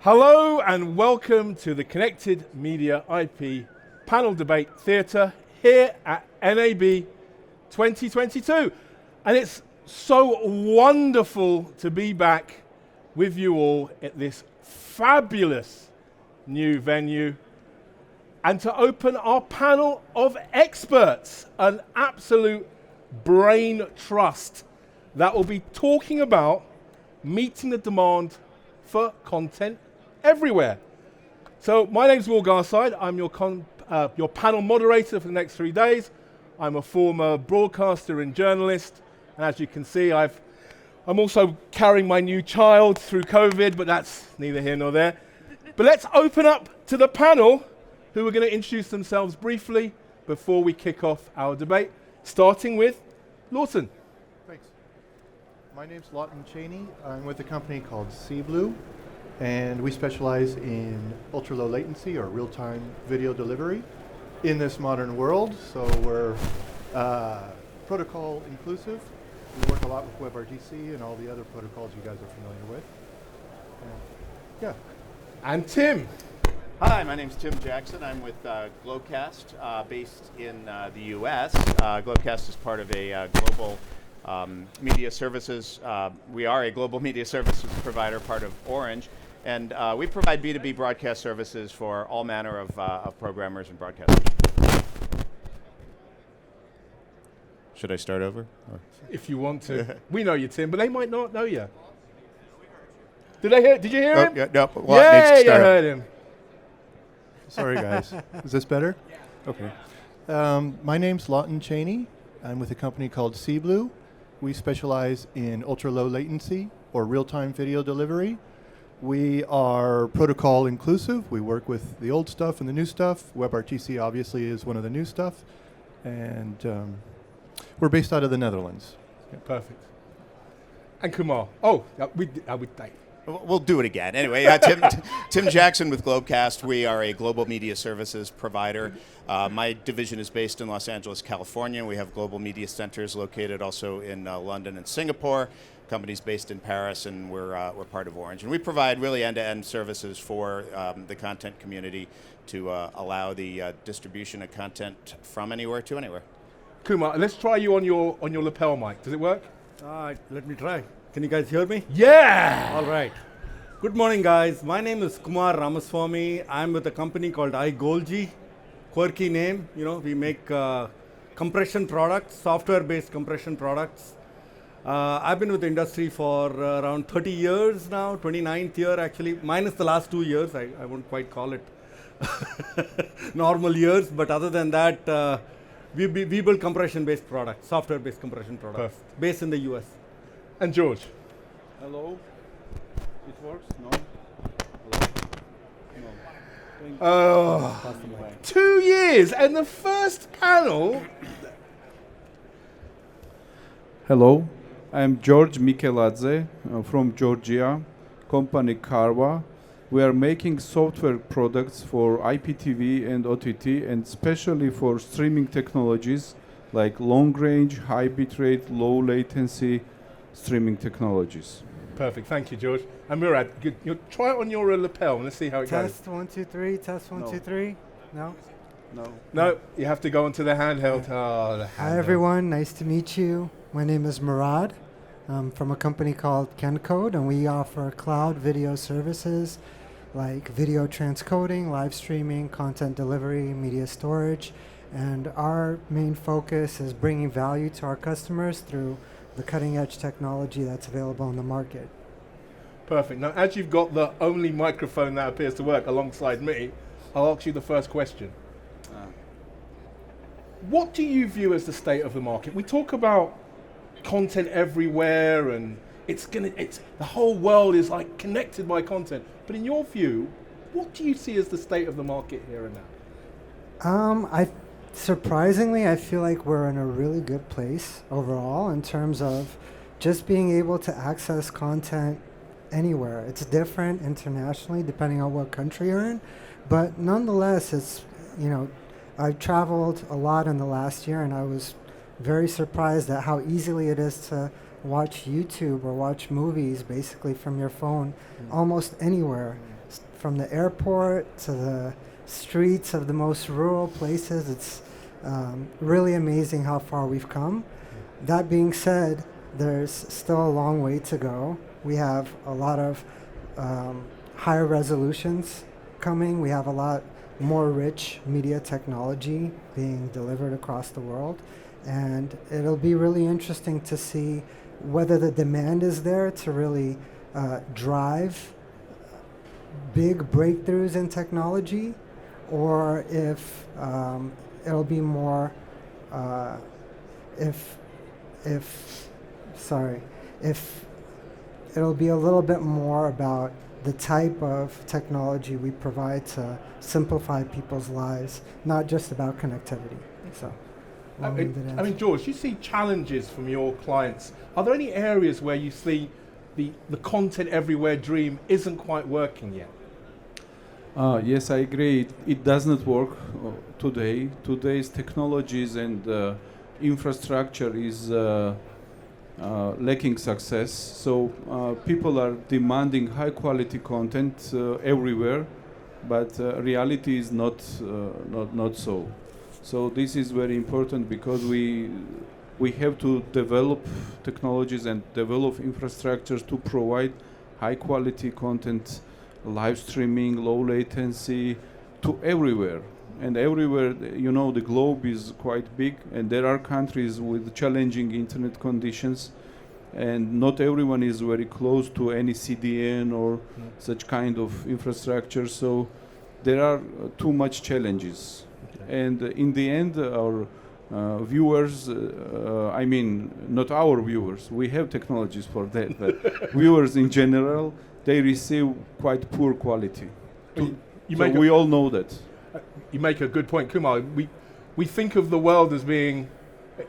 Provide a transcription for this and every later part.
Hello and welcome to the Connected Media IP Panel Debate Theatre here at NAB 2022. And it's so wonderful to be back with you all at this fabulous new venue and to open our panel of experts, an absolute brain trust that will be talking about meeting the demand for content everywhere. So my name's Will Garside. I'm your panel moderator for the next 3 days. I'm a former broadcaster and journalist, and as you can see, I'm also carrying my new child through COVID, but that's neither here nor there. But let's open up to the panel, who are going to introduce themselves briefly before we kick off our debate, starting with Lawton. Thanks. My name's Lawton Cheney. I'm with a company called CBlue, and we specialize in ultra-low latency or real-time video delivery in this modern world. So we're protocol inclusive. We work a lot with WebRTC and all the other protocols you guys are familiar with. Yeah. And Tim. Hi, my name's Tim Jackson. I'm with Globecast, based in the US. Globecast is part of a global media services. We are a global media services provider, part of Orange, and we provide B2B broadcast services for all manner of programmers and broadcasters. Should I start over? Or? If you want to. We know you, Tim, but they might not know you. Did you hear him? Yeah, no, Yeah, you heard him. Sorry, guys. Is this better? Okay. My name's Lawton Cheney. I'm with a company called CBlue. We specialize in ultra-low latency or real-time video delivery. We are protocol inclusive. We work with the old stuff and the new stuff. WebRTC obviously is one of the new stuff. And we're based out of the Netherlands. Yeah, perfect. And Kumar. We'll do it again. Anyway, Tim Jackson with Globecast. We are a global media services provider. My division is based in Los Angeles, California. We have global media centers located also in London and Singapore. Companies based in Paris, and we're part of Orange. And we provide really end-to-end services for the content community to allow the distribution of content from anywhere to anywhere. Kumar, let's try you on your lapel mic. Does it work? Let me try. Can you guys hear me? Yeah! All right. Good morning, guys. My name is Kumar Ramaswamy. I'm with a company called iGolgi. Quirky name. You know, we make compression products, software-based compression products. I've been with the industry for around 30 years now, 29th year actually, minus the last 2 years. I won't quite call it normal years, but other than that, we build compression-based products, software-based compression products, based in the US. And George. Hello. It works? No? Hello. No. Oh, 2 years and the first panel. Hello. I'm George Mikeladze from Georgia, company Carva. We are making software products for IPTV and OTT, and especially for streaming technologies like long range, high bitrate, low latency streaming technologies. Perfect, thank you, George. And Murad, you try it on your lapel and let's see how it goes. Test 1 2 3. Test 1 2 3. No. No, you have to go onto the handheld. Hi everyone, nice to meet you. My name is Murad. I'm from a company called KenCode, and we offer cloud video services like video transcoding, live streaming, content delivery, media storage. And our main focus is bringing value to our customers through the cutting edge technology that's available in the market. Perfect. Now, as you've got the only microphone that appears to work alongside me, I'll ask you the first question. What do you view as the state of the market? We talk about content everywhere, and the whole world is like connected by content. But in your view, what do you see as the state of the market here and now? Surprisingly, I feel like we're in a really good place overall in terms of just being able to access content anywhere. It's different internationally depending on what country you're in, but nonetheless, it's, I've traveled a lot in the last year, and I was very surprised at how easily it is to watch YouTube or watch movies basically from your phone almost anywhere. from the airport to the streets of the most rural places. It's really amazing how far we've come. That being said, there's still a long way to go. We have a lot of higher resolutions coming. We have a lot more rich media technology being delivered across the world. And it'll be really interesting to see whether the demand is there to really drive big breakthroughs in technology, or if it'll be more, if it'll be a little bit more about the type of technology we provide to simplify people's lives, not just about connectivity. So, I mean, George, you see challenges from your clients. Are there any areas where you see the content everywhere dream isn't quite working yet? Yes, I agree. It does not work today. Today's technologies and infrastructure is lacking success. So people are demanding high quality content everywhere, but reality is not so. So this is very important because we have to develop technologies and develop infrastructures to provide high quality content, live streaming, low latency to everywhere. And everywhere, you know, the globe is quite big, and there are countries with challenging internet conditions, and not everyone is very close to any CDN or such kind of infrastructure. So there are too much challenges. Okay. And in the end, our viewers, I mean, not our viewers, we have technologies for that, but viewers in general, they receive quite poor quality. So we all know that. You make a good point, Kumar. We think of the world as being,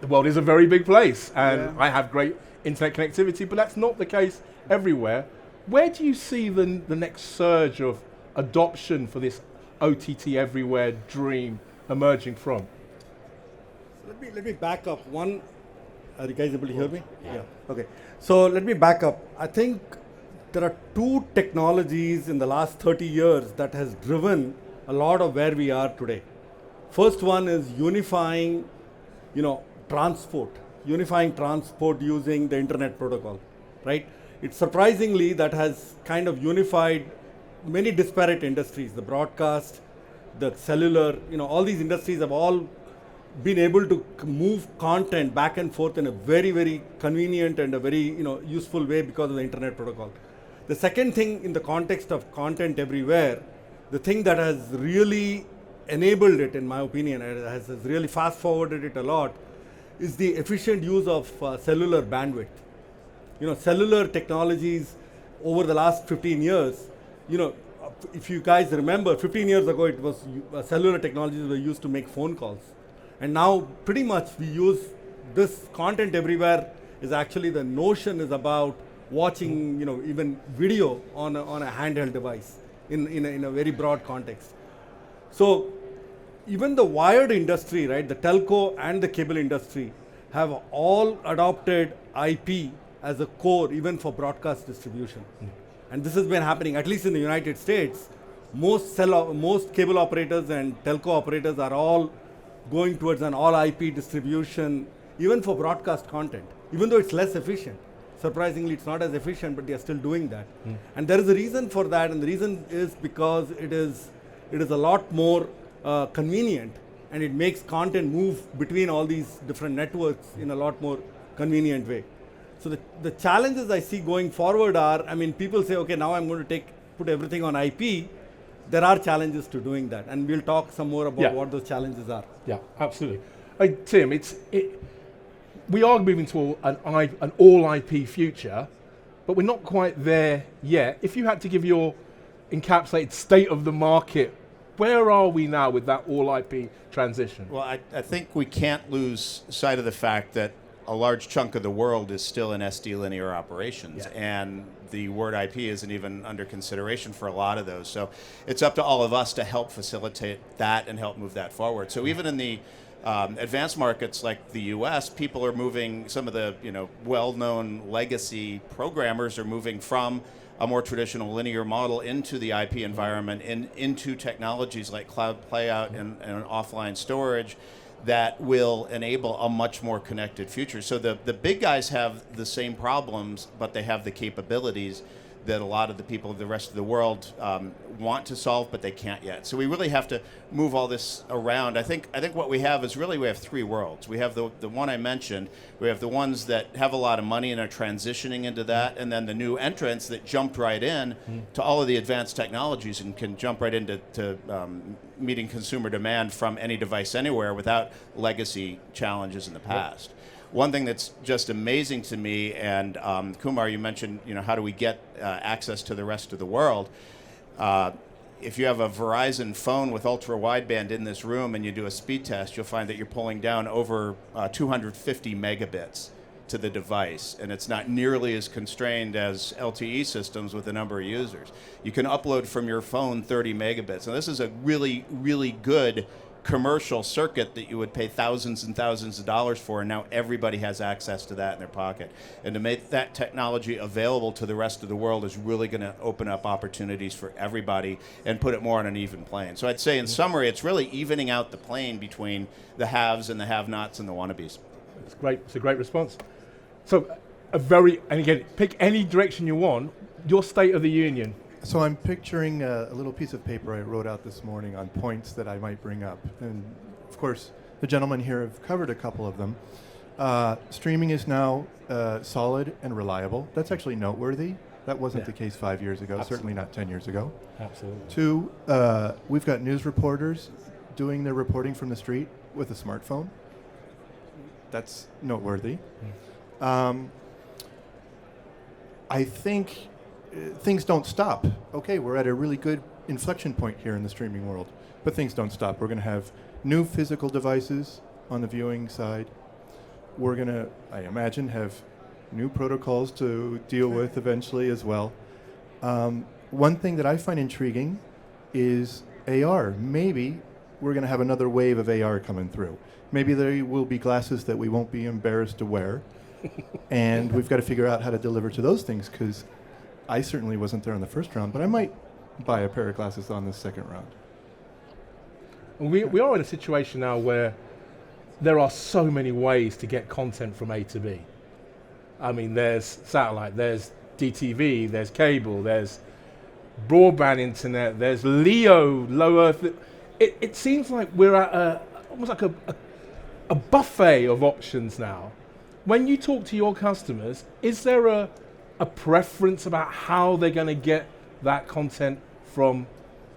the world is a very big place, and I have great internet connectivity, but that's not the case everywhere. Where do you see the next surge of adoption for this OTT everywhere dream emerging from? Let me back up. One, are you guys able to hear me? Yeah. Okay. So let me back up. I think there are two technologies in the last 30 years that has driven a lot of where we are today. First one is unifying, transport using the internet protocol, right? It's surprisingly that has kind of unified many disparate industries, the broadcast, the cellular, all these industries have all been able to move content back and forth in a very, very convenient and a very, useful way because of the internet protocol. The second thing in the context of content everywhere, the thing that has really enabled it, in my opinion, has really fast forwarded it a lot, is the efficient use of cellular bandwidth. Cellular technologies over the last 15 years, if you guys remember, 15 years ago, it was cellular technologies were used to make phone calls. And now pretty much we use this content everywhere is actually the notion is about watching, even video on a handheld device in a very broad context. So even the wired industry, right, the telco and the cable industry have all adopted IP as a core even for broadcast distribution. And this has been happening, at least in the United States. Most cable operators and telco operators are all going towards an all IP distribution, even for broadcast content, even though it's less efficient. Surprisingly, it's not as efficient, but they are still doing that. And there is a reason for that, and the reason is because it is a lot more convenient, and it makes content move between all these different networks in a lot more convenient way. So the challenges I see going forward are, people say, okay, now I'm going to put everything on IP. There are challenges to doing that, and we'll talk some more about what those challenges are. Yeah, absolutely. Tim, we are moving to an all IP future, but we're not quite there yet. If you had to give your encapsulated state of the market, where are we now with that all IP transition? Well, I think we can't lose sight of the fact that a large chunk of the world is still in SD linear operations, and the word IP isn't even under consideration for a lot of those. So it's up to all of us to help facilitate that and help move that forward. So even in the advanced markets like the US, people are moving, some of the well-known legacy programmers are moving from a more traditional linear model into the IP environment and into technologies like cloud playout and offline storage that will enable a much more connected future. So the big guys have the same problems, but they have the capabilities that a lot of the people of the rest of the world want to solve, but they can't yet. So we really have to move all this around. I think what we have is really we have three worlds. We have the one I mentioned. We have the ones that have a lot of money and are transitioning into that, and then the new entrants that jumped right in to all of the advanced technologies and can jump right into meeting consumer demand from any device anywhere without legacy challenges in the past. One thing that's just amazing to me, and Kumar, you mentioned, how do we get access to the rest of the world? If you have a Verizon phone with ultra wideband in this room and you do a speed test, you'll find that you're pulling down over 250 megabits to the device, and it's not nearly as constrained as LTE systems with the number of users. You can upload from your phone 30 megabits. Now this is a really, really good commercial circuit that you would pay thousands and thousands of dollars for, and now everybody has access to that in their pocket. And to make that technology available to the rest of the world is really going to open up opportunities for everybody and put it more on an even plane. So I'd say in summary, it's really evening out the plane between the haves and the have-nots and the wannabes. It's great. It's a great response. So and again, pick any direction you want, your State of the Union. So I'm picturing a little piece of paper I wrote out this morning on points that I might bring up. And of course, the gentlemen here have covered a couple of them. Streaming is now solid and reliable. That's actually noteworthy. That wasn't the case 5 years ago, certainly not 10 years ago. Absolutely. 2, we've got news reporters doing their reporting from the street with a smartphone. That's noteworthy. I think things don't stop. Okay, we're at a really good inflection point here in the streaming world, but things don't stop. We're going to have new physical devices on the viewing side. We're going to, I imagine, have new protocols to deal with eventually as well. One thing that I find intriguing is AR. Maybe we're going to have another wave of AR coming through. Maybe there will be glasses that we won't be embarrassed to wear, and we've got to figure out how to deliver to those things, because I certainly wasn't there in the first round, but I might buy a pair of glasses on the second round. We are in a situation now where there are so many ways to get content from A to B. I mean, there's satellite, there's DTV, there's cable, there's broadband internet, there's LEO, low Earth. It seems like we're at almost like a buffet of options now. When you talk to your customers, is there a preference about how they're going to get that content from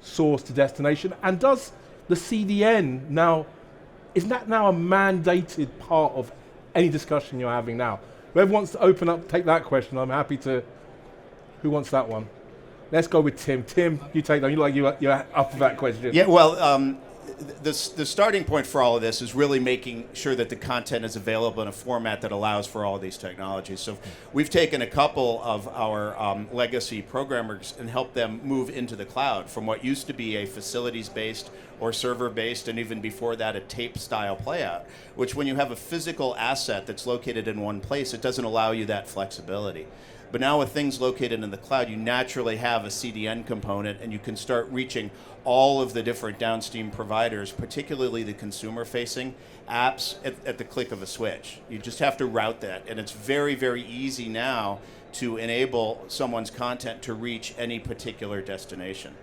source to destination? And does the CDN is that now a mandated part of any discussion you're having now? Whoever wants to open up, take that question. I'm happy to. Who wants that one? Let's go with Tim. Tim, you take that. You're up for that question. Yeah, well, the starting point for all of this is really making sure that the content is available in a format that allows for all of these technologies. So we've taken a couple of our legacy programmers and helped them move into the cloud from what used to be a facilities-based or server-based, and even before that, a tape-style playout, which when you have a physical asset that's located in one place, it doesn't allow you that flexibility. But now with things located in the cloud, you naturally have a CDN component, and you can start reaching all of the different downstream providers, particularly the consumer-facing apps, at the click of a switch. You just have to route that, and it's very, very easy now to enable someone's content to reach any particular destination.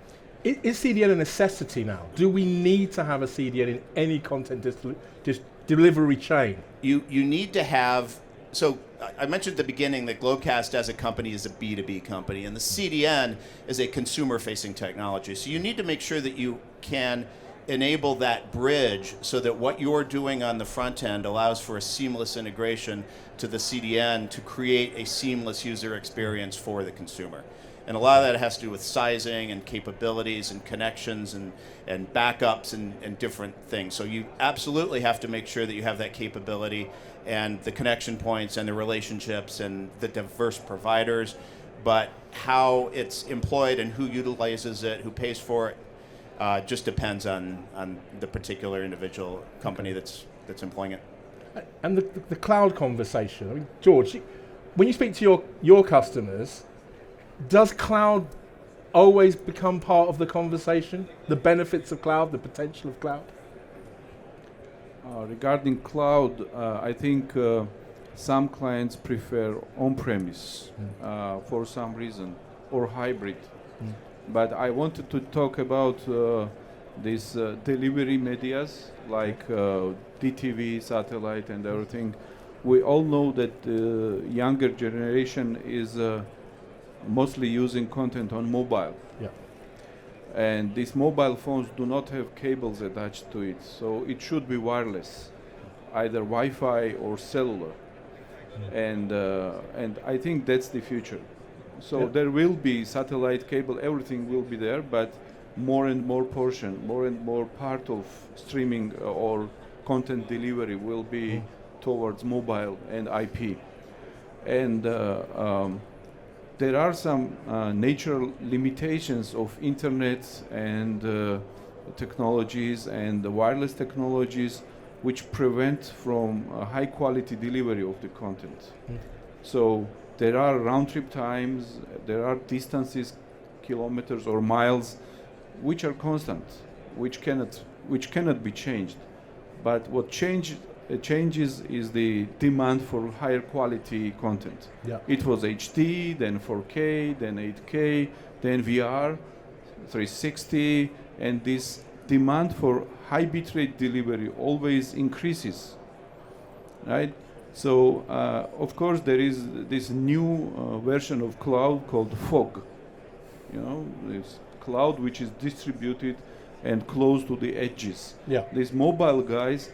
Is CDN a necessity now? Do we need to have a CDN in any content delivery chain? You need to have. So I mentioned at the beginning that Globecast as a company is a B2B company, and the CDN is a consumer-facing technology. So you need to make sure that you can enable that bridge so that what you're doing on the front end allows for a seamless integration to the CDN to create a seamless user experience for the consumer. And a lot of that has to do with sizing and capabilities and connections and backups and different things. So you absolutely have to make sure that you have that capability and the connection points and the relationships and the diverse providers. But how it's employed and who utilizes it, who pays for it, just depends on the particular individual company that's employing it. And the cloud conversation. I mean, George, when you speak to your customers, Does cloud always become part of the conversation? The benefits of cloud, the potential of cloud? Regarding cloud, I think some clients prefer on-premise for some reason, or hybrid. But I wanted to talk about these delivery medias like DTV, satellite, and everything. We all know that the younger generation is mostly using content on mobile. Yeah. And these mobile phones do not have cables attached to it, so it should be wireless, either Wi-Fi or cellular. And I think that's the future. So there will be satellite cable, everything will be there, but more and more portion, more and more part of streaming or content delivery will be towards mobile and IP. And there are some natural limitations of internet and technologies and the wireless technologies which prevent from high quality delivery of the content. So there are round trip times, there are distances, kilometers or miles, which are constant, which cannot be changed. But what changes is the demand for higher quality content. Yeah. It was HD, then 4K, then 8K, then VR, 360, and this demand for high bitrate delivery always increases, right? So, of course, there is this new version of cloud called fog. You know, this cloud which is distributed and close to the edges. Yeah. These mobile guys,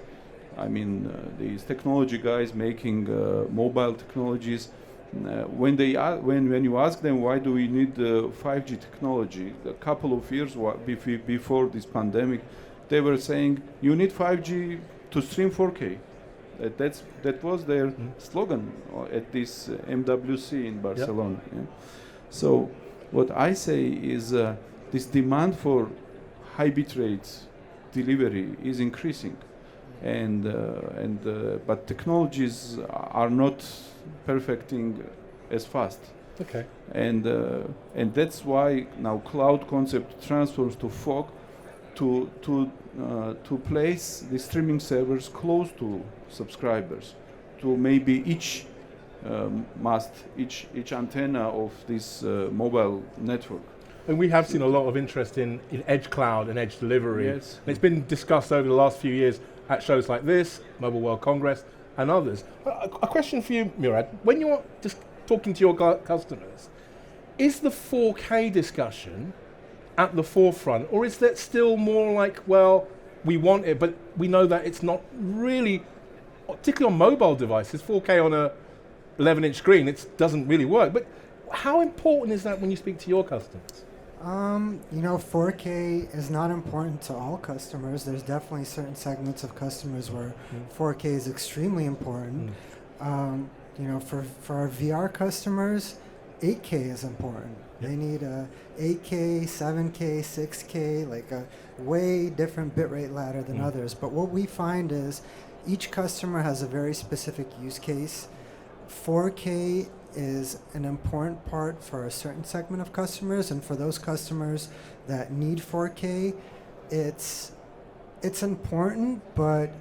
I mean, these technology guys making mobile technologies, when you ask them why do we need 5G technology, a couple of years before this pandemic, they were saying you need 5G to stream 4K. That was their slogan at this MWC in Barcelona. Yep. Yeah. So what I say is this demand for high bitrate delivery is increasing, but technologies are not perfecting as fast. Okay. And that's why now cloud concept transfers to fog to place the streaming servers close to subscribers, to maybe each antenna of this mobile network. And we have seen a lot of interest in edge cloud and edge delivery. Yes. And it's been discussed over the last few years at shows like this, Mobile World Congress, and others. A question for you, Murad. When you're just talking to your customers, is the 4K discussion at the forefront, or is that still more like, well, we want it, but we know that it's not really, particularly on mobile devices, 4K on a 11-inch screen, it doesn't really work. But how important is that when you speak to your customers? 4K is not important to all customers. There's definitely certain segments of customers where 4K is extremely important. For our VR customers, 8K is important. They need a 8K, 7K, 6K, like a way different bitrate ladder than others. But what we find is each customer has a very specific use case. 4K is an important part for a certain segment of customers, and for those customers that need 4K, it's important, but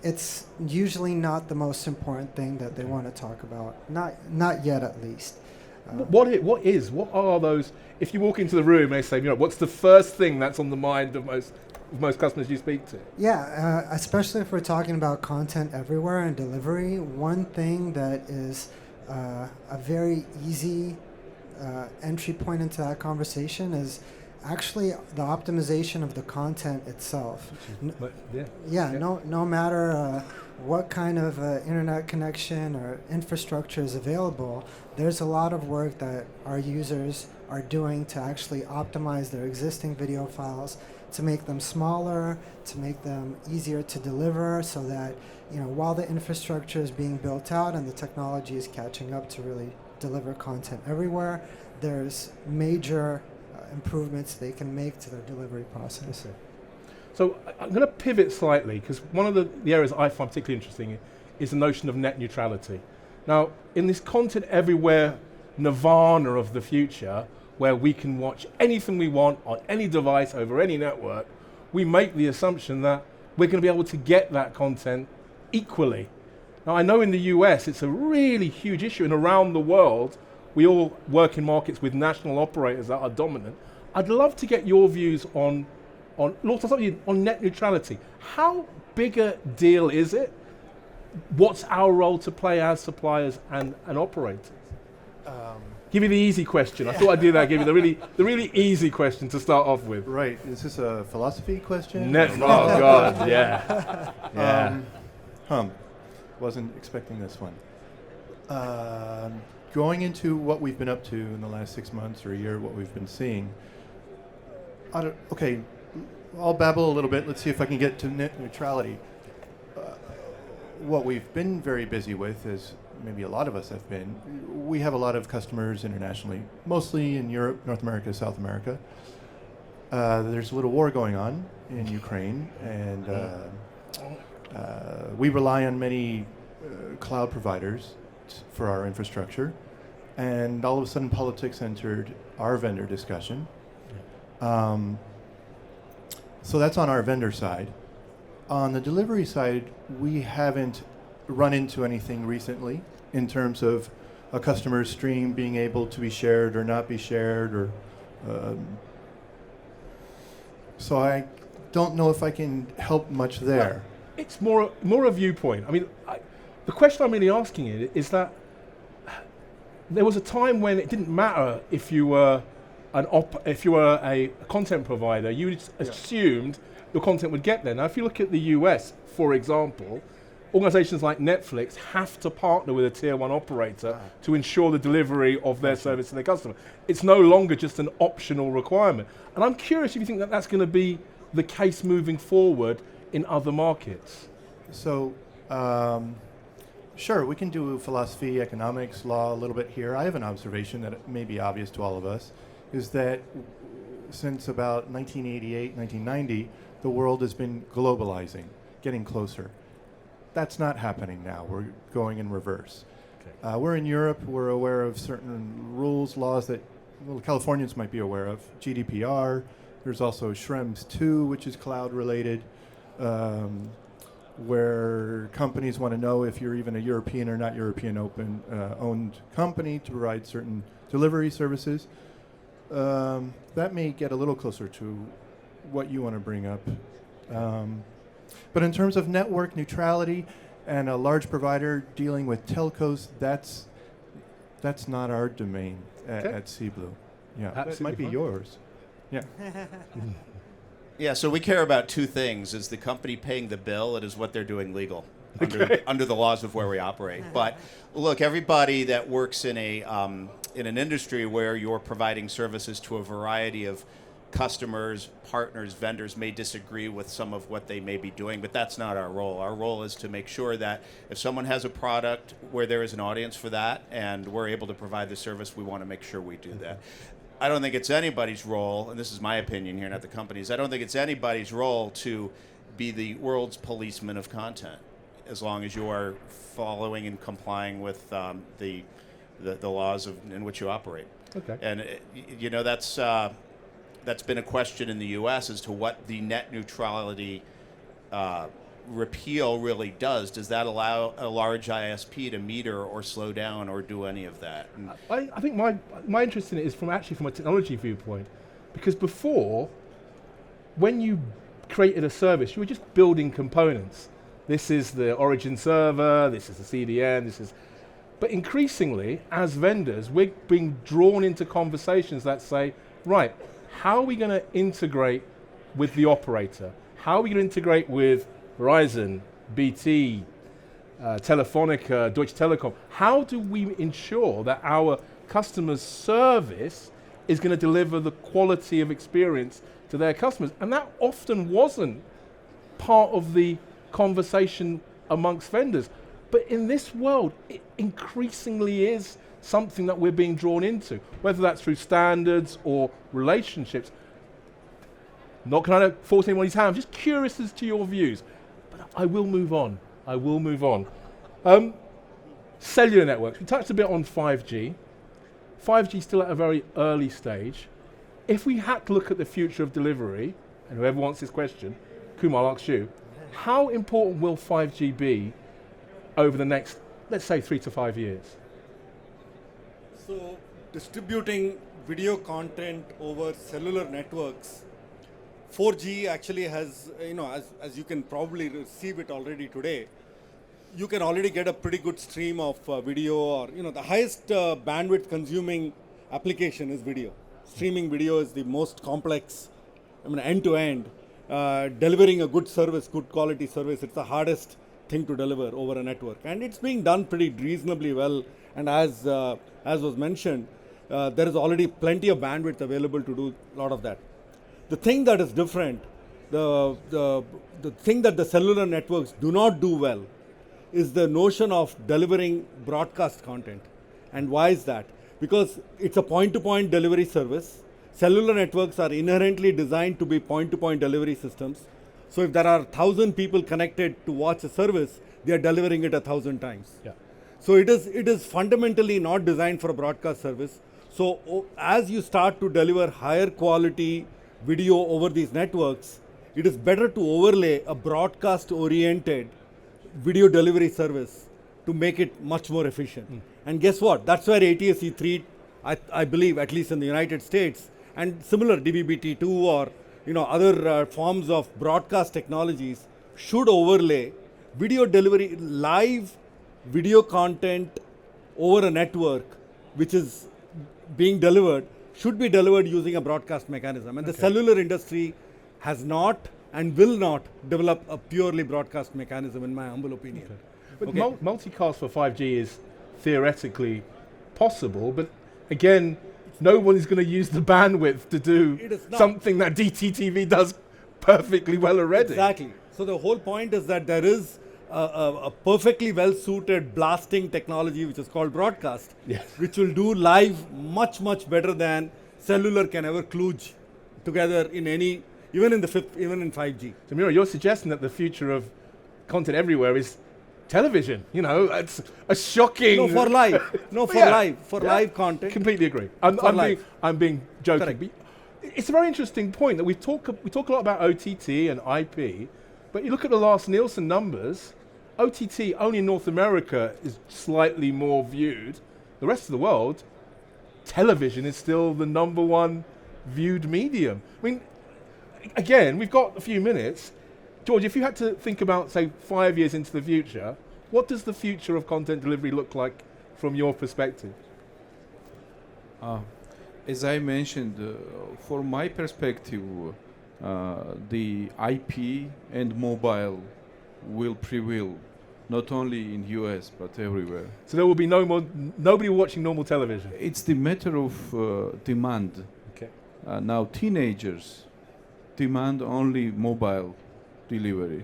it's usually not the most important thing that they want to talk about. Not yet, at least. What are those, if you walk into the room and they say, what's the first thing that's on the mind of most customers you speak to? Yeah, especially if we're talking about content everywhere and delivery, one thing that is a very easy entry point into that conversation is actually the optimization of the content itself. No matter what kind of internet connection or infrastructure is available, there's a lot of work that our users are doing to actually optimize their existing video files, to make them smaller, to make them easier to deliver, so that while the infrastructure is being built out and the technology is catching up to really deliver content everywhere, there's major improvements they can make to their delivery process. Okay. So I'm going to pivot slightly, because one of the areas I find particularly interesting is the notion of net neutrality. Now, in this content everywhere nirvana of the future where we can watch anything we want on any device over any network, we make the assumption that we're going to be able to get that content equally. Now, I know in the US it's a really huge issue, and around the world, we all work in markets with national operators that are dominant. I'd love to get your views on net neutrality. How big a deal is it? What's our role to play as suppliers and operators? Give you the easy question. I thought I'd do that. Give you the really easy question to start off with. Right. Is this a philosophy question? Oh God, yeah. Yeah. Wasn't expecting this one. Going into what we've been up to in the last 6 months or a year, what we've been seeing. Okay, I'll babble a little bit. Let's see if I can get to net neutrality. What we've been very busy with, as maybe a lot of us have been, we have a lot of customers internationally, mostly in Europe, North America, South America. There's a little war going on in Ukraine, and we rely on many cloud providers for our infrastructure, and all of a sudden politics entered our vendor discussion. So that's on our vendor side. On the delivery side, we haven't run into anything recently in terms of a customer's stream being able to be shared or not be shared, or so I don't know if I can help much there. It's more a viewpoint. I mean, the question I'm really asking is that there was a time when it didn't matter if you were a content provider, you assumed your content would get there. Now, if you look at the US, for example, organizations like Netflix have to partner with a tier 1 operator to ensure the delivery of their service to their customer. It's no longer just an optional requirement. And I'm curious if you think that that's going to be the case moving forward in other markets. So, sure, we can do philosophy, economics, law a little bit here. I have an observation that may be obvious to all of us, is that since about 1988, 1990, the world has been globalizing, getting closer. That's not happening now. We're going in reverse. Okay. We're in Europe. We're aware of certain rules, laws that Californians might be aware of. GDPR. There's also Schrems 2, which is cloud-related, where companies want to know if you're even a European or not European owned company to provide certain delivery services. That may get a little closer to what you want to bring up. But in terms of network neutrality and a large provider dealing with telcos, that's not our domain at CBlue. Yeah, it might be yours. Yeah. Yeah, so we care about two things: is the company paying the bill, and is what they're doing legal under the laws of where we operate. But look, everybody that works in an industry where you're providing services to a variety of customers, partners, vendors may disagree with some of what they may be doing, but that's not our role. Our role is to make sure that if someone has a product where there is an audience for that and we're able to provide the service, we want to make sure we do that. I don't think it's anybody's role, and this is my opinion here, not the company's, I don't think it's anybody's role to be the world's policeman of content, as long as you are following and complying with the laws in which you operate. Okay. And that's been a question in the U.S. as to what the net neutrality repeal really does. Does that allow a large ISP to meter or slow down or do any of that? I think my interest in it is from a technology viewpoint, because before, when you created a service, you were just building components. This is the origin server, this is the CDN, but increasingly, as vendors, we're being drawn into conversations that say, right, how are we going to integrate with the operator? How are we going to integrate with Verizon, BT, Telefonica, Deutsche Telekom? How do we ensure that our customer's service is going to deliver the quality of experience to their customers? And that often wasn't part of the conversation amongst vendors. But in this world, it increasingly is something that we're being drawn into, whether that's through standards or relationships. Not going to force anybody's hand. I'm just curious as to your views. But I will move on. Cellular networks. We touched a bit on 5G. 5G is still at a very early stage. If we had to look at the future of delivery, and whoever wants this question, Kumar, I'll ask you, how important will 5G be over the next, let's say, 3 to 5 years? So distributing video content over cellular networks, 4G actually has, as you can probably receive it already today, you can already get a pretty good stream of video, or the highest bandwidth consuming application is video. Streaming video is the most complex, end to end. Delivering a good service, good quality service, it's the hardest thing to deliver over a network, and it's being done pretty reasonably well. And as was mentioned, there is already plenty of bandwidth available to do a lot of that. The thing that is different, the thing that the cellular networks do not do well, is the notion of delivering broadcast content. And why is that? Because it's a point-to-point delivery service. Cellular networks are inherently designed to be point-to-point delivery systems. So if there are 1,000 people connected to watch a service, they are delivering it 1,000 times. Yeah. So it is fundamentally not designed for a broadcast service. So as you start to deliver higher quality video over these networks, it is better to overlay a broadcast-oriented video delivery service to make it much more efficient. And guess what? That's where ATSC3, I believe, at least in the United States, and similar DVB-T2 or other forms of broadcast technologies should overlay video delivery, live video content over a network which is being delivered, should be delivered using a broadcast mechanism. And the cellular industry has not and will not develop a purely broadcast mechanism, in my humble opinion. But multicast for 5G is theoretically possible, but again, no one is going to use the bandwidth to do something that DTTV does perfectly well already. Exactly. So the whole point is that there is a perfectly well-suited blasting technology which is called broadcast, which will do live much, much better than cellular can ever kludge together in any, even in 5G. So Mira, you're suggesting that the future of content everywhere is television. It's a shocking... No, for live. No, for live. For live content. Completely agree. I'm being joking. Correct. It's a very interesting point that we talk a lot about OTT and IP, but you look at the last Nielsen numbers, OTT only in North America is slightly more viewed. The rest of the world, television is still the number one viewed medium. I mean, again, we've got a few minutes. George, if you had to think about, say, 5 years into the future, what does the future of content delivery look like from your perspective? As I mentioned, from my perspective, the IP and mobile will prevail, not only in US but everywhere. So there will be nobody watching normal television. It's the matter of demand. Okay. Now teenagers demand only mobile delivery,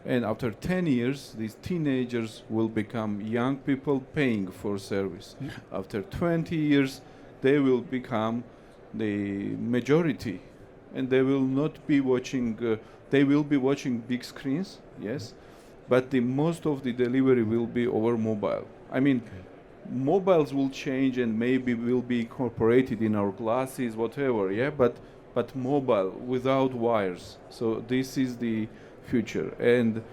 and after 10 years these teenagers will become young people paying for service. After 20 years they will become the majority, and they will not be watching they will be watching big screens, yes, but the most of the delivery will be over mobile. I mean, mobiles will change and maybe will be incorporated in our glasses, whatever, yeah, but mobile without wires. So this is the future, and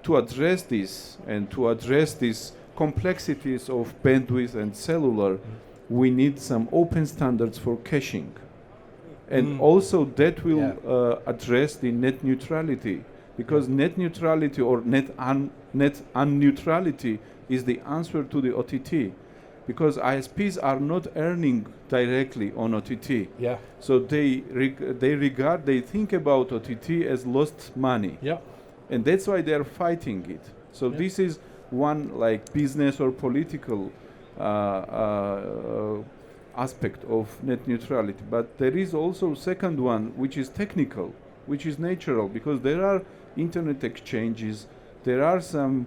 to address this and to address these complexities of bandwidth and cellular, we need some open standards for caching, and also that will address the net neutrality, because net neutrality or net unneutrality is the answer to the OTT, because ISPs are not earning directly on OTT. Yeah. So they think about OTT as lost money. Yeah. And that's why they are fighting it. So this is one like business or political aspect of net neutrality. But there is also second one, which is technical, which is natural, because there are internet exchanges, there are some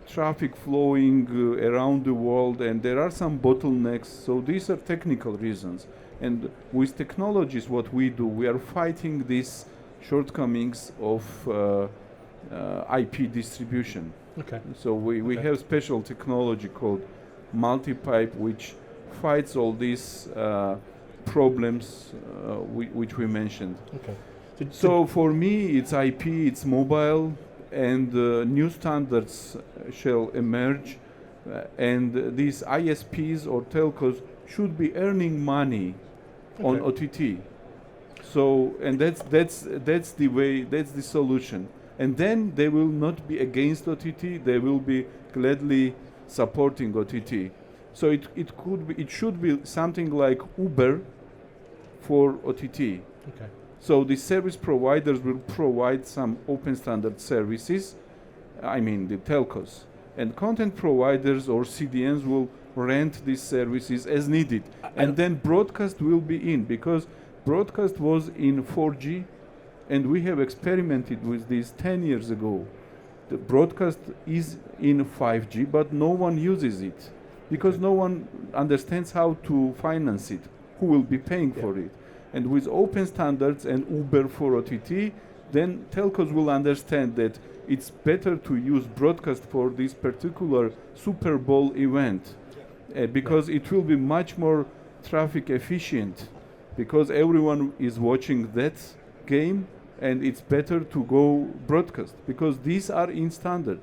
traffic flowing around the world, and there are some bottlenecks. So these are technical reasons. And with technologies, what we do, we are fighting these shortcomings of IP distribution. Okay. So we have special technology called multi-pipe, which fights all these problems which we mentioned. Okay. So for me, it's IP, it's mobile, and new standards shall emerge, and these ISPs or telcos should be earning money on OTT. So, and that's the way, that's the solution. And then they will not be against OTT, they will be gladly supporting OTT. So it should be something like Uber for OTT. Okay. So the service providers will provide some open standard services, I mean the telcos, and content providers or CDNs will rent these services as needed. And then broadcast will be in, because broadcast was in 4G, and we have experimented with this 10 years ago. The broadcast is in 5G, but no one uses it, because no one understands how to finance it, who will be paying for it. And with open standards and Uber for OTT, then telcos will understand that it's better to use broadcast for this particular Super Bowl event, because it will be much more traffic efficient, because everyone is watching that game, and it's better to go broadcast, because these are in standard.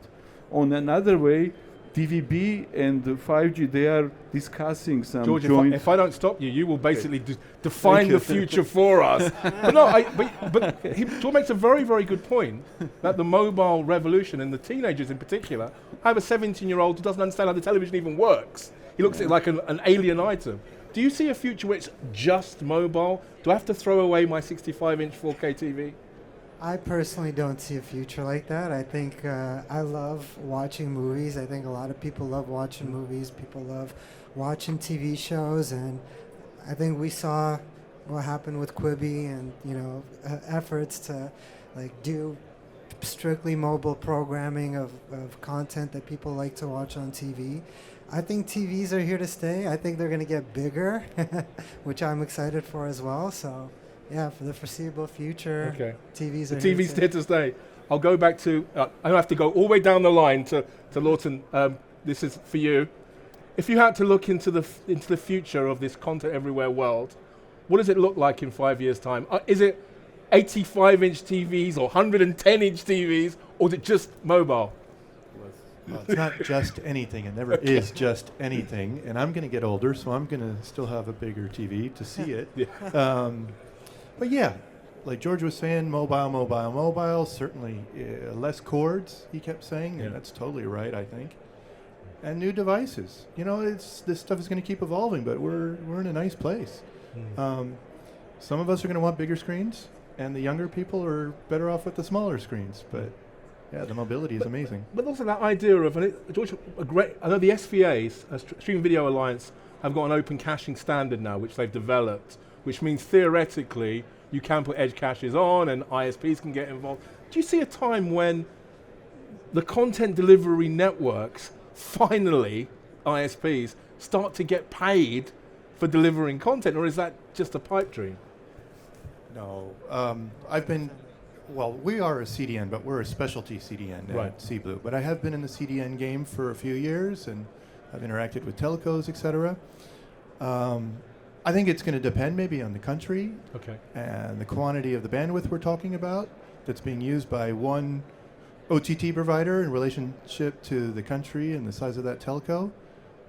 On another way, DVB and 5G, they are discussing some George, joint... if I don't stop you, you will basically define the future for us. But no, George makes a very, very good point that the mobile revolution, and the teenagers in particular, I have a 17-year-old who doesn't understand how the television even works. He looks at it like an alien item. Do you see a future where it's just mobile? Do I have to throw away my 65-inch 4K TV? I personally don't see a future like that. I think I love watching movies. I think a lot of people love watching movies. People love watching TV shows, and I think we saw what happened with Quibi and efforts to do strictly mobile programming of content that people like to watch on TV. I think TVs are here to stay. I think they're going to get bigger, which I'm excited for as well. So. Yeah, for the foreseeable future, TVs are here to stay. I'll go back to, I have to go all the way down the line to Lawton. This is for you. If you had to look into the future of this content everywhere world, what does it look like in 5 years' time? Is it 85-inch TVs or 110-inch TVs, or is it just mobile? Well, it's not just anything. It never is just anything. And I'm going to get older, so I'm going to still have a bigger TV to see it. But yeah, like George was saying, mobile, certainly less cords, he kept saying, and that's totally right, I think. And new devices. This stuff is going to keep evolving, but we're in a nice place. Some of us are going to want bigger screens, and the younger people are better off with the smaller screens. But yeah, the mobility is amazing. But also that idea of, George, I know the SVAs, Streaming Video Alliance, have got an open caching standard now, which they've developed, which means theoretically you can put edge caches on and ISPs can get involved. Do you see a time when the content delivery networks, finally, ISPs, start to get paid for delivering content, or is that just a pipe dream? No. We are a CDN, but we're a specialty CDN at CBlue. But I have been in the CDN game for a few years, and I've interacted with telcos, etc. I think it's going to depend maybe on the country and the quantity of the bandwidth we're talking about that's being used by one OTT provider in relationship to the country and the size of that telco.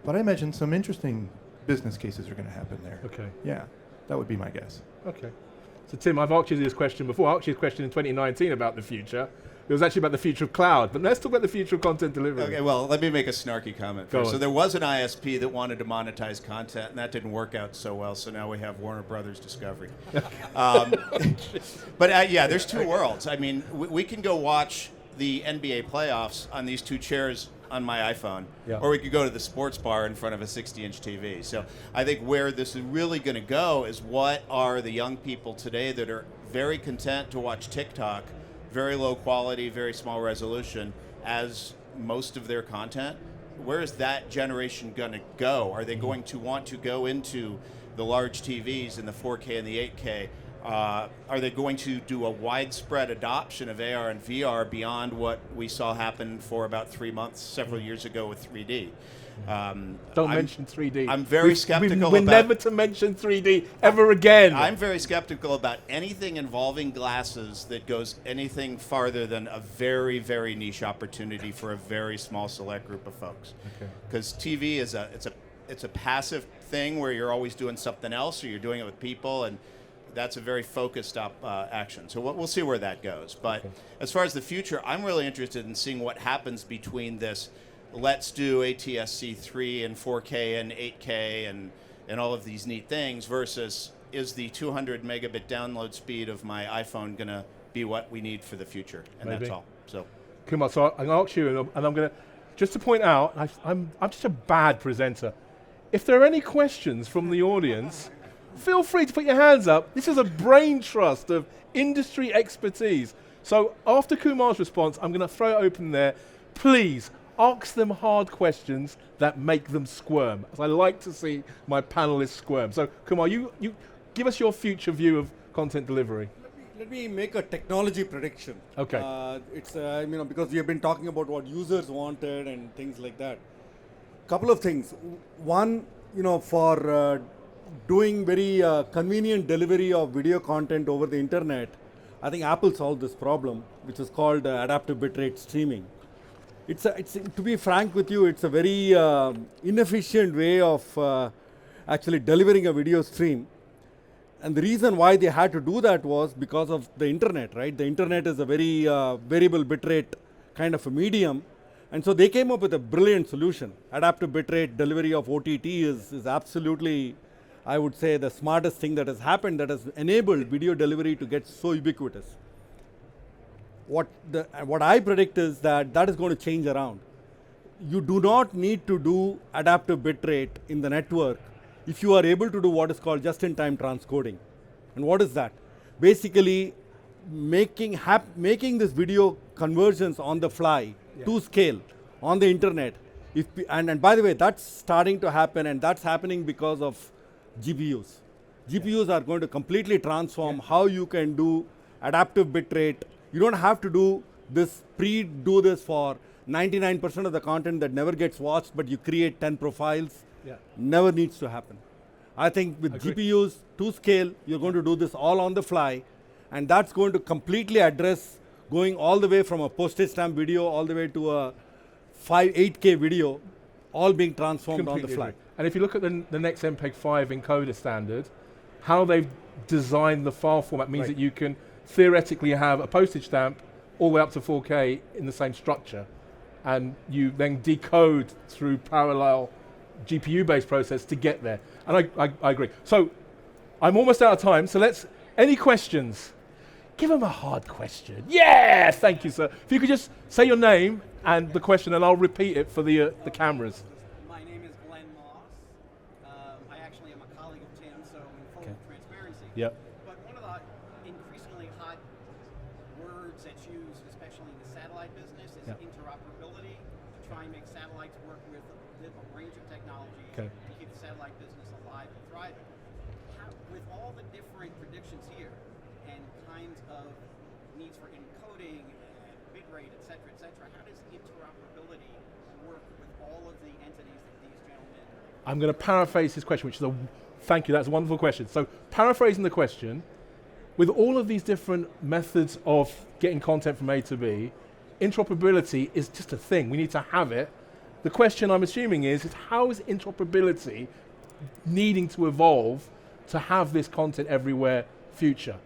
But I imagine some interesting business cases are going to happen there. Okay. Yeah, that would be my guess. Okay. So Tim, I've asked you this question before. I asked you this question in 2019 about the future. It was actually about the future of cloud, but let's talk about the future of content delivery. Okay, well, let me make a snarky comment first. So there was an ISP that wanted to monetize content, and that didn't work out so well, so now we have Warner Brothers Discovery. But yeah, there's two worlds. I mean, we can go watch the NBA playoffs on these two chairs on my iPhone, or we could go to the sports bar in front of a 60-inch TV. So I think where this is really going to go is, what are the young people today that are very content to watch TikTok, very low quality, very small resolution, as most of their content? Where is that generation going to go? Are they going to want to go into the large TVs and the 4K and the 8K? Are they going to do a widespread adoption of AR and VR beyond what we saw happen for about 3 months, several years ago with 3D? Don't mention 3D. I'm very skeptical We're about... never to mention 3D ever again. I'm very skeptical about anything involving glasses that goes anything farther than a very, very niche opportunity for a very small select group of folks. Because TV is it's a passive thing where you're always doing something else, or you're doing it with people, and that's a very focused up action. So we'll see where that goes. But as far as the future, I'm really interested in seeing what happens between this. Let's do ATSC3 and 4K and 8K and all of these neat things versus is the 200 megabit download speed of my iPhone going to be what we need for the future? And Maybe. that's all. So, Kumar, so I'm going to ask you, and I'm going to, just to point out, I'm just a bad presenter. If there are any questions from the audience, feel free to put your hands up. This is a brain trust of industry expertise. So after Kumar's response, I'm going to throw it open there. Please, ask them hard questions that make them squirm. As I like to see my panelists squirm. So Kumar, you give us your future view of content delivery. Let me make a technology prediction. Okay. It's because we have been talking about what users wanted and things like that. Couple of things. One, for doing very convenient delivery of video content over the internet, I think Apple solved this problem, which is called adaptive bitrate streaming. It's to be frank with you, it's a very inefficient way of actually delivering a video stream. And the reason why they had to do that was because of the internet, right? The internet is a very variable bitrate kind of a medium. And so they came up with a brilliant solution. Adaptive bitrate delivery of OTT is absolutely, I would say, the smartest thing that has happened that has enabled video delivery to get so ubiquitous. What I predict is that is going to change around. You do not need to do adaptive bitrate in the network if you are able to do what is called just-in-time transcoding. And what is that? Basically, making this video conversions on the fly to scale on the internet. And by the way, that's starting to happen, and that's happening because of GPUs. GPUs are going to completely transform how you can do adaptive bitrate. You don't have to do this for 99% of the content that never gets watched, but you create 10 profiles. Never needs to happen. I think with GPUs to scale, you're going to do this all on the fly, and that's going to completely address going all the way from a postage stamp video all the way to a 8K video, all being transformed on the fly. And if you look at the next MPEG-5 encoder standard, how they've designed the file format means that you can theoretically have a postage stamp all the way up to 4K in the same structure, and you then decode through parallel GPU-based process to get there. And I agree. So I'm almost out of time, so any questions? Give them a hard question. Yeah, thank you, sir. If you could just say your name and the question, and I'll repeat it for the cameras. My name is Glenn Moss. I actually am a colleague of Tim, so in full transparency. Yep. But one of the increasingly hot words that's used, especially in the satellite business, is interoperability, to try and make satellites work with a range of technologies to keep the satellite business alive and thriving. With all the different predictions here and kinds of needs for encoding and bitrate, et cetera, how does interoperability work with all of the entities that these gentlemen? I'm going to paraphrase his question, which is thank you, that's a wonderful question. So paraphrasing the question, with all of these different methods of getting content from A to B, interoperability is just a thing. We need to have it. The question I'm assuming is how is interoperability needing to evolve to have this content everywhere future?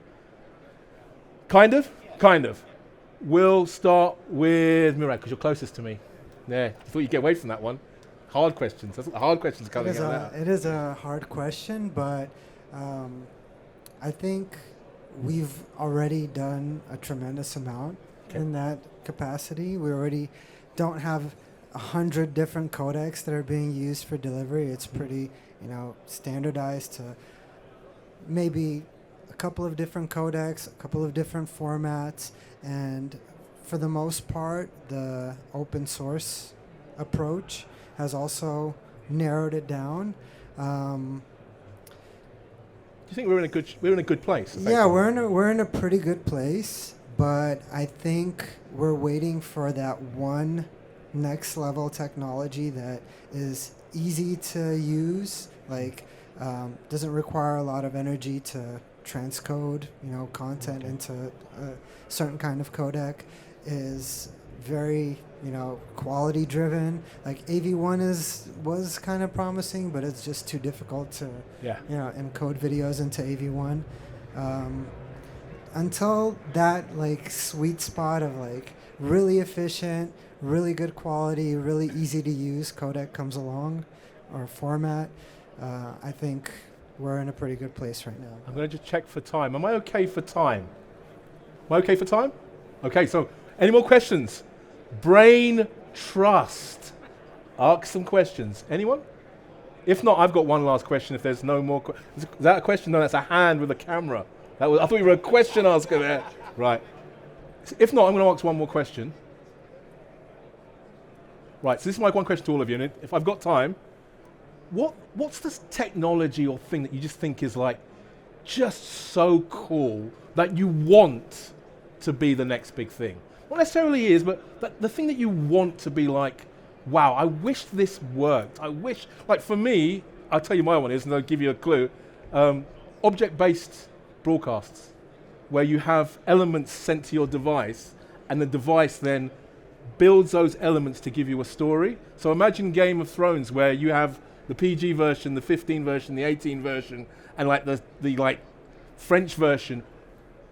Kind of? Yeah. Kind of. We'll start with Murad, because you're closest to me. Yeah, I thought you'd get away from that one. Hard questions. That's what the hard questions are coming out. It is a hard question, but I think we've already done a tremendous amount in that capacity. We already don't have 100 different codecs that are being used for delivery. It's pretty, standardized to maybe a couple of different codecs, a couple of different formats, and for the most part, the open source approach has also narrowed it down. you think we're in a good place? Yeah, we're in a pretty good place, but I think we're waiting for that one next level technology that is easy to use, like doesn't require a lot of energy to transcode, content into a certain kind of codec, is very, quality driven. Like AV1 was kind of promising, but it's just too difficult to, encode videos into AV1. Until that like sweet spot of like really efficient, really good quality, really easy to use codec comes along, or format, I think we're in a pretty good place right now. I'm going to just check for time. Am I okay for time? Am I okay for time? Okay, so any more questions? Brain trust. Ask some questions. Anyone? If not, I've got one last question if there's no more. Is that a question? No, that's a hand with a camera. I thought you were a question asker there. Right. If not, I'm going to ask one more question. Right, so this is my one question to all of you, and if I've got time, what's this technology or thing that you just think is like just so cool that you want to be the next big thing? Not necessarily is, but the thing that you want to be like, wow, I wish this worked. I wish, like for me, I'll tell you my one is, and I'll give you a clue, object-based broadcasts, where you have elements sent to your device, and the device then builds those elements to give you a story. So imagine Game of Thrones, where you have the PG version, the 15 version, the 18 version, and like the like French version.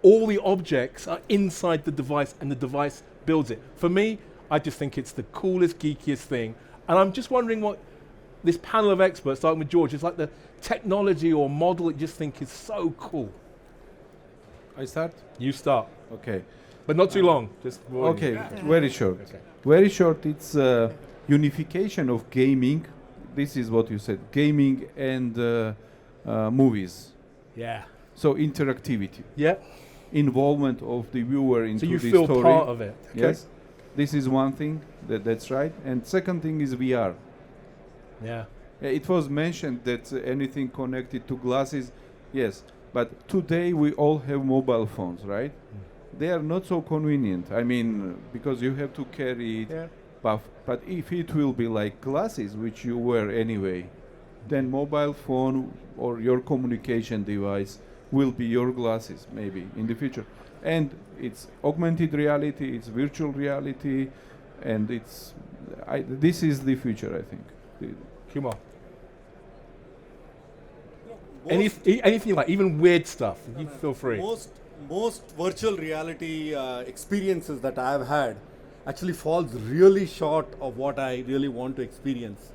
All the objects are inside the device, and the device builds it. For me, I just think it's the coolest, geekiest thing. And I'm just wondering what this panel of experts, starting with George, is like the technology or model that you just think is so cool. I start? You start. Okay. But not too long. Just okay, very short. Okay. Very short. It's unification of gaming. This is what you said. Gaming and movies. Yeah. So interactivity. Yeah. Involvement of the viewer into the story. So you feel part of it. Okay. Yes. This is one thing. That's right. And second thing is VR. Yeah. It was mentioned that anything connected to glasses, yes. But today we all have mobile phones, right? They are not so convenient. I mean, because you have to carry it. Yeah. But if it will be like glasses, which you wear anyway, then mobile phone or your communication device will be your glasses maybe in the future. And it's augmented reality, it's virtual reality, and this is the future, I think. Kumar. Anything like even weird stuff, you feel free. Most virtual reality experiences that I've had actually falls really short of what I really want to experience.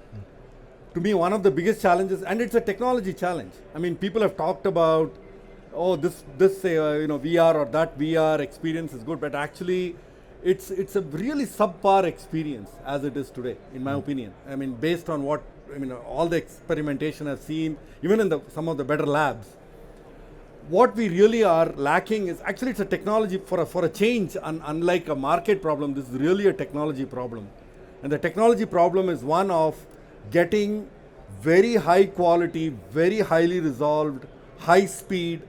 To me, one of the biggest challenges, and it's a technology challenge. I mean, people have talked about, this VR or that VR experience is good, but actually, it's a really subpar experience as it is today, in my opinion. I mean, based on all the experimentation I've seen, even in some of the better labs. What we really are lacking is actually it's a technology for a change. Unlike a market problem, this is really a technology problem, and the technology problem is one of getting very high quality, very highly resolved, high speed,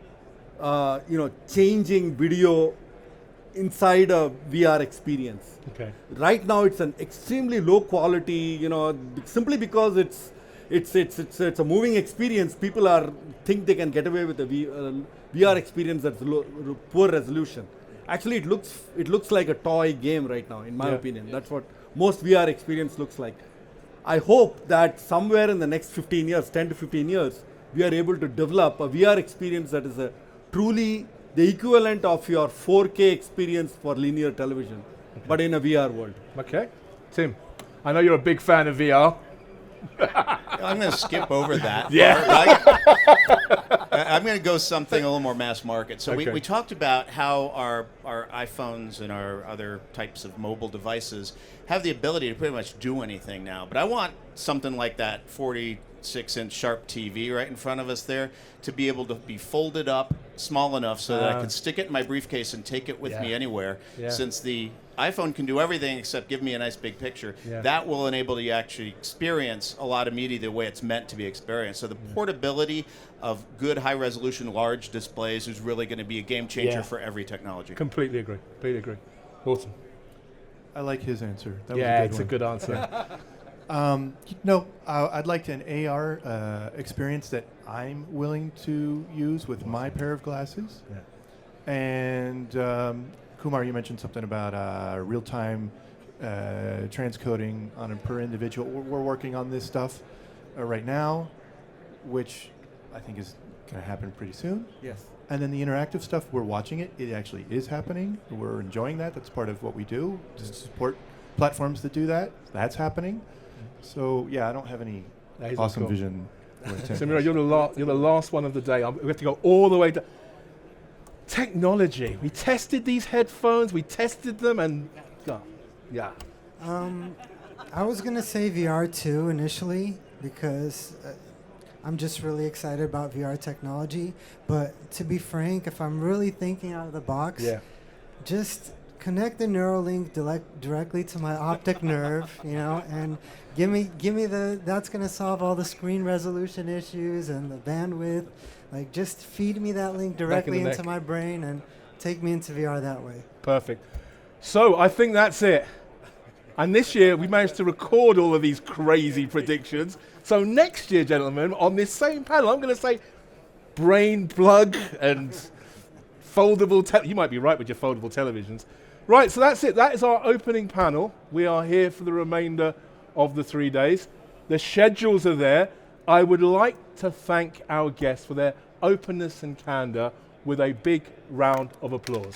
changing video inside a VR experience. Okay. Right now, it's an extremely low quality. Simply because it's a moving experience. People think they can get away with a VR experience that's poor resolution. Actually, it looks like a toy game right now, in my opinion. That's what most VR experience looks like. I hope that somewhere in the next 15 years, 10 to 15 years, we are able to develop a VR experience that is truly the equivalent of your 4K experience for linear television, but in a VR world. Okay. Tim, I know you're a big fan of VR. I'm going to skip over that. Yeah. I'm going to go something a little more mass market. So Okay. we talked about how our iPhones and our other types of mobile devices have the ability to pretty much do anything now. But I want something like that 40 1.6-inch Sharp TV right in front of us there, to be able to be folded up small enough so that I could stick it in my briefcase and take it with me anywhere. Yeah. Since the iPhone can do everything except give me a nice big picture, Yeah. that will enable you to actually experience a lot of media the way it's meant to be experienced. So the portability of good high-resolution, large displays is really going to be a game changer for every technology. Completely agree. Completely agree. Awesome. I like his answer. That Yeah, was it's a a good good answer. one. No, I'd like an AR experience that I'm willing to use with my pair of glasses. Yeah. And Kumar, you mentioned something about real-time transcoding on a per individual. We're working on this stuff right now, which I think is going to happen pretty soon. Yes. And then the interactive stuff, we're watching it. It actually is happening. We're enjoying that. That's part of what we do, to support platforms that do that. That's happening. So, yeah, I don't have any That is awesome cool. vision. Samira, you're the last one of the day. We have to go all the way to technology. We tested these headphones. We tested them, and yeah. I was gonna say VR too initially because I'm just really excited about VR technology. But to be frank, if I'm really thinking out of the box, just connect the Neuralink directly to my optic nerve, and give me that's gonna solve all the screen resolution issues and the bandwidth. Like, just feed me that link directly into my brain and take me into VR that way. Perfect. So I think that's it. And this year we managed to record all of these crazy predictions. So next year, gentlemen, on this same panel, I'm going to say brain plug and foldable. You might be right with your foldable televisions. Right, so that's it. That is our opening panel. We are here for the remainder of the 3 days. The schedules are there. I would like to thank our guests for their openness and candor with a big round of applause.